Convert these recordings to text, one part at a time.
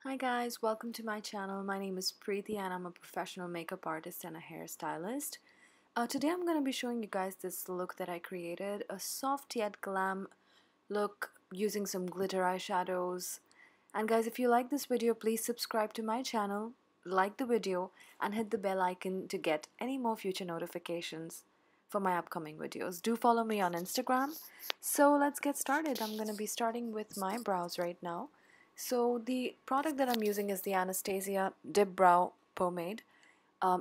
Hi guys, welcome to my channel. My name is Preeti and I'm a professional makeup artist and a hairstylist. Today I'm going to be showing you guys this look that I created, a soft yet glam look using some glitter eyeshadows. And guys, if you like this video, please subscribe to my channel, like the video, and hit the bell icon to get any more future notifications for my upcoming videos. Do follow me on Instagram. So let's get started. I'm going to be starting with my brows right now. So the product that I'm using is the Anastasia Dip Brow Pomade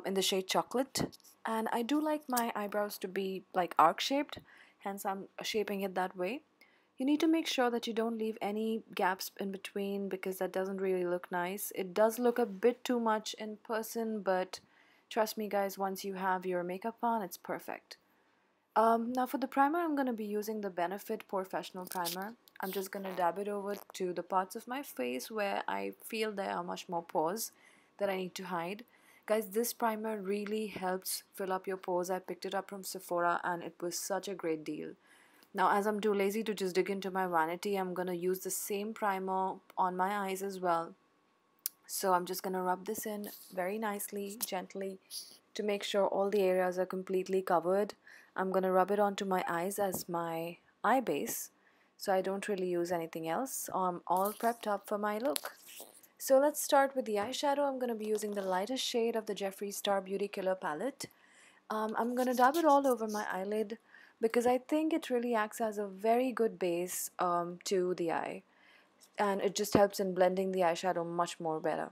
in the shade Chocolate. And I do like my eyebrows to be like arc shaped, hence I'm shaping it that way. You need to make sure that you don't leave any gaps in between because that doesn't really look nice. It does look a bit too much in person, but trust me guys, once you have your makeup on, it's perfect. Now for the primer, I'm going to be using the Benefit Professional Primer. I'm just going to dab it over to the parts of my face where I feel there are much more pores that I need to hide. Guys, this primer really helps fill up your pores. I picked it up from Sephora and it was such a great deal. Now, as I'm too lazy to just dig into my vanity, I'm going to use the same primer on my eyes as well. So I'm just going to rub this in very nicely, gently, to make sure all the areas are completely covered. I'm going to rub it onto my eyes as my eye base, so I don't really use anything else. I'm all prepped up for my look. So let's start with the eyeshadow. I'm going to be using the lightest shade of the Jeffree Star Beauty Killer palette. I'm going to dab it all over my eyelid because I think it really acts as a very good base to the eye, and it just helps in blending the eyeshadow much more better.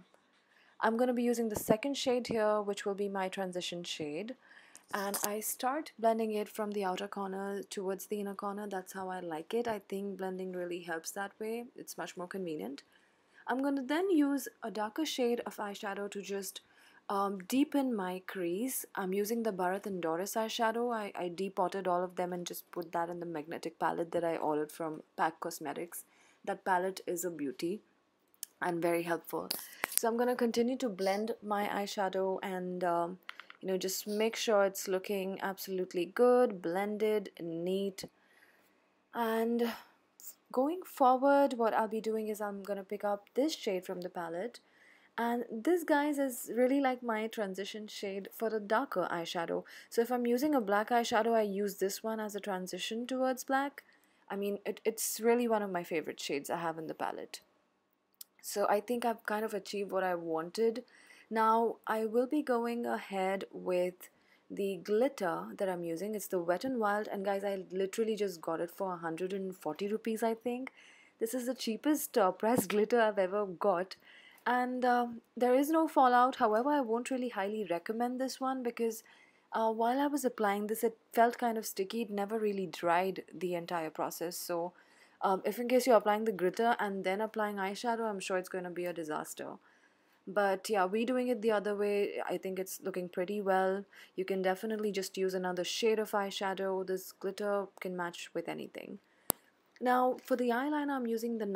I'm going to be using the second shade here, which will be my transition shade, and I start blending it from the outer corner towards the inner corner. That's how I like it. I think blending really helps that way. It's much more convenient. I'm going to then use a darker shade of eyeshadow to just deepen my crease. I'm using the Bharat and Doris eyeshadow. I depotted all of them and just put that in the magnetic palette that I ordered from Pack Cosmetics. That palette is a beauty and very helpful. So I'm going to continue to blend my eyeshadow and just make sure it's looking absolutely good, blended, neat. And going forward, what I'll be doing is I'm going to pick up this shade from the palette, and this guys is really like my transition shade for the darker eyeshadow. So if I'm using a black eyeshadow, I use this one as a transition towards black. I mean, it's really one of my favorite shades I have in the palette. So I think I've kind of achieved what I wanted. Now I will be going ahead with the glitter that I'm using. It's the Wet n Wild, and guys, I literally just got it for 140 rupees, I think. This is the cheapest pressed glitter I've ever got, and there is no fallout. However, I won't really highly recommend this one because while I was applying this, it felt kind of sticky. It never really dried the entire process. So if in case you're applying the glitter and then applying eyeshadow, I'm sure it's going to be a disaster. But yeah, we doing it the other way, I think it's looking pretty well. You can definitely just use another shade of eyeshadow. This glitter can match with anything. Now for the eyeliner, I'm using the the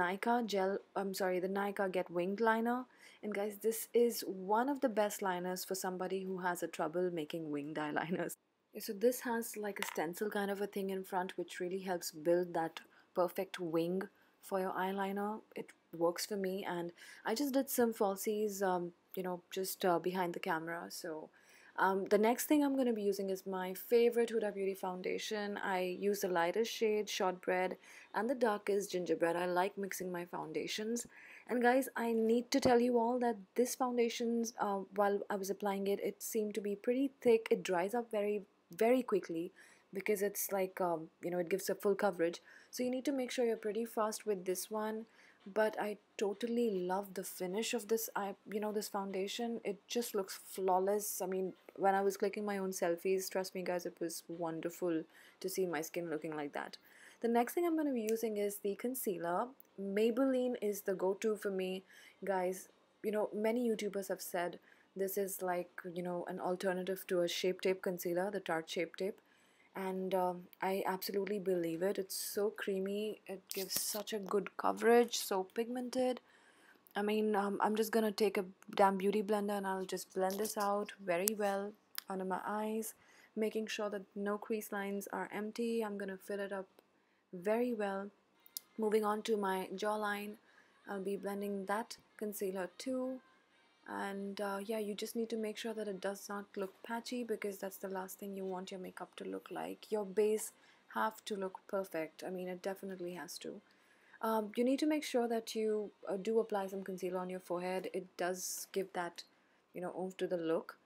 Nykaa Get Winged liner. And guys, this is one of the best liners for somebody who has a trouble making winged eyeliners. So this has like a stencil kind of a thing in front, which really helps build that perfect wing for your eyeliner. It works for me, and I just did some falsies, just behind the camera. So the next thing I'm going to be using is my favorite Huda Beauty foundation. I use the lightest shade, Shortbread, and the darkest, Gingerbread. I like mixing my foundations. And guys, I need to tell you all that this foundation, while I was applying it, it seemed to be pretty thick. It dries up very quickly because it's like it gives a full coverage, so you need to make sure you're pretty fast with this one. But I totally love the finish of this foundation. It just looks flawless. I mean, when I was clicking my own selfies, trust me guys, it was wonderful to see my skin looking like that. The next thing I'm going to be using is the concealer. Maybelline is the go-to for me, guys. Many YouTubers have said this is like, an alternative to a Shape Tape concealer, the Tarte Shape Tape. And I absolutely believe it. It's so creamy. It gives such a good coverage, so pigmented. I mean, I'm just gonna take a damn beauty blender and I'll just blend this out very well under my eyes, making sure that no crease lines are empty. I'm gonna fill it up very well. Moving on to my jawline, I'll be blending that concealer too. And yeah, you just need to make sure that it does not look patchy, because that's the last thing you want your makeup to look like. Your base have to look perfect. I mean, it definitely has to. You need to make sure that you do apply some concealer on your forehead. It does give that, oomph to the look.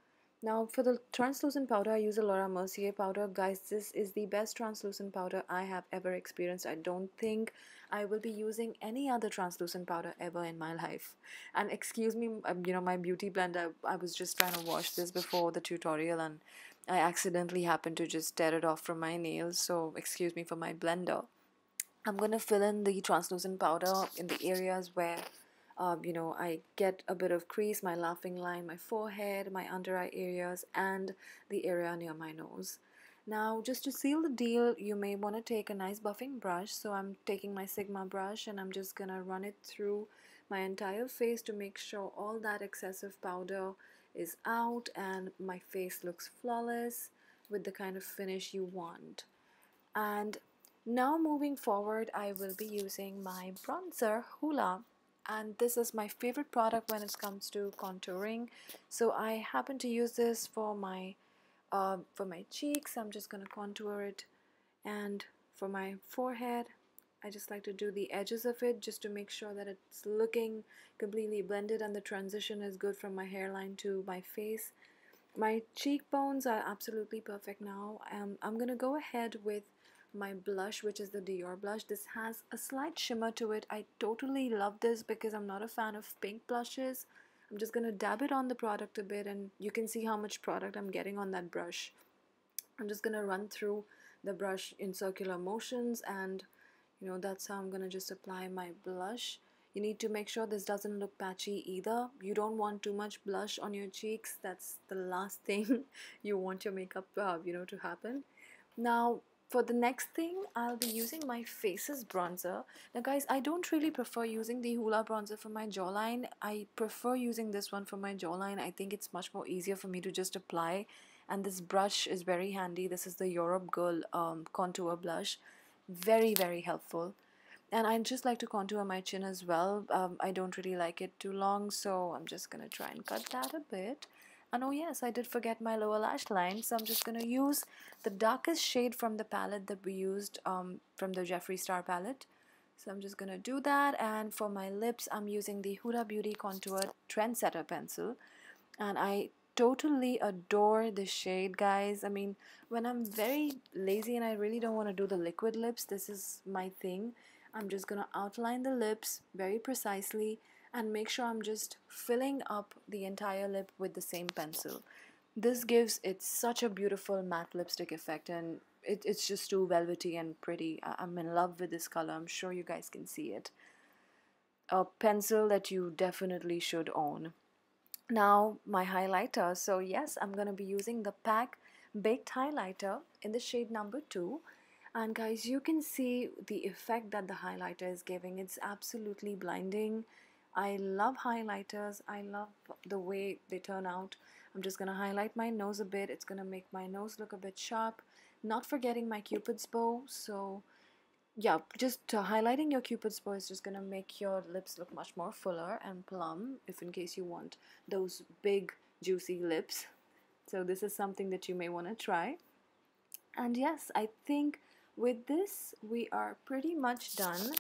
Now for the translucent powder, I use a Laura Mercier powder. Guys, this is the best translucent powder I have ever experienced. I don't think I will be using any other translucent powder ever in my life. And excuse me, my beauty blend, I was just trying to wash this before the tutorial, and I accidentally happened to just tear it off from my nails, so excuse me for my blender. I'm going to fill in the translucent powder in the areas where I get a bit of crease, my laughing line, my forehead, my under eye areas, and the area near my nose. Now, just to seal the deal, you may want to take a nice buffing brush. So I'm taking my Sigma brush and I'm just going to run it through my entire face to make sure all that excessive powder is out and my face looks flawless with the kind of finish you want. And now moving forward, I will be using my bronzer Hoola, and this is my favorite product when it comes to contouring. So I happen to use this for my cheeks. I'm just gonna contour it, and for my forehead, I just like to do the edges of it just to make sure that it's looking completely blended and the transition is good from my hairline to my face. My cheekbones are absolutely perfect now. I'm gonna go ahead with my blush, which is the Dior blush. This has a slight shimmer to it. I totally love this because I'm not a fan of pink blushes. I'm just gonna dab it on the product a bit, and you can see how much product I'm getting on that brush. I'm just gonna run through the brush in circular motions, and that's how I'm gonna just apply my blush. You need to make sure this doesn't look patchy either. You don't want too much blush on your cheeks. That's the last thing you want your makeup to happen. Now for the next thing, I'll be using my Faces bronzer. Now guys, I don't really prefer using the Hoola bronzer for my jawline. I prefer using this one for my jawline. I think it's much more easier for me to just apply, and this brush is very handy. This is the Europe Girl contour blush. Very, very helpful. And I just like to contour my chin as well. I don't really like it too long, so I'm just gonna try and cut that a bit. And oh yes, I did forget my lower lash line, so I'm just gonna use the darkest shade from the palette that we used from the Jeffree Star palette. So I'm just gonna do that. And for my lips, I'm using the Huda Beauty Contour Trendsetter pencil, and I totally adore the shade, guys. I mean, when I'm very lazy and I really don't want to do the liquid lips, this is my thing. I'm just gonna outline the lips very precisely and make sure I'm just filling up the entire lip with the same pencil. This gives it such a beautiful matte lipstick effect, and it's just too velvety and pretty. I'm in love with this color. I'm sure you guys can see it. A pencil that you definitely should own. Now my highlighter. So yes, I'm going to be using the PAC Baked Highlighter in the shade number 2. And guys, you can see the effect that the highlighter is giving. It's absolutely blinding. I love highlighters. I love the way they turn out. I'm just going to highlight my nose a bit. It's going to make my nose look a bit sharp. Not forgetting my Cupid's bow. So yeah, just highlighting your Cupid's bow is just going to make your lips look much more fuller and plump, if in case you want those big juicy lips. So this is something that you may want to try. And yes, I think with this we are pretty much done,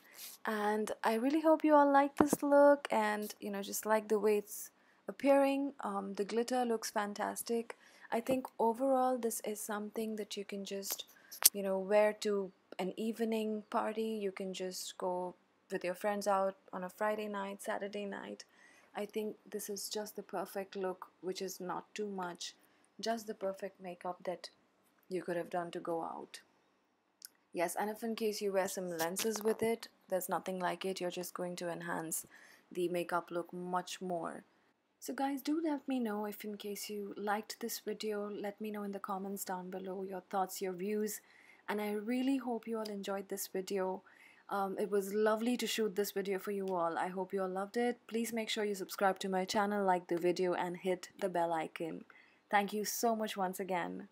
and I really hope you all like this look and just like the way it's appearing. The glitter looks fantastic. I think overall this is something that you can just wear to an evening party. You can just go with your friends out on a Friday night, Saturday night. I think this is just the perfect look, which is not too much, just the perfect makeup that you could have done to go out. Yes, and if in case you wear some lenses with it, there's nothing like it. You're just going to enhance the makeup look much more. So guys, do let me know if in case you liked this video. Let me know in the comments down below your thoughts, your views, and I really hope you all enjoyed this video. It was lovely to shoot this video for you all. I hope you all loved it. Please make sure you subscribe to my channel, like the video, and hit the bell icon. Thank you so much once again.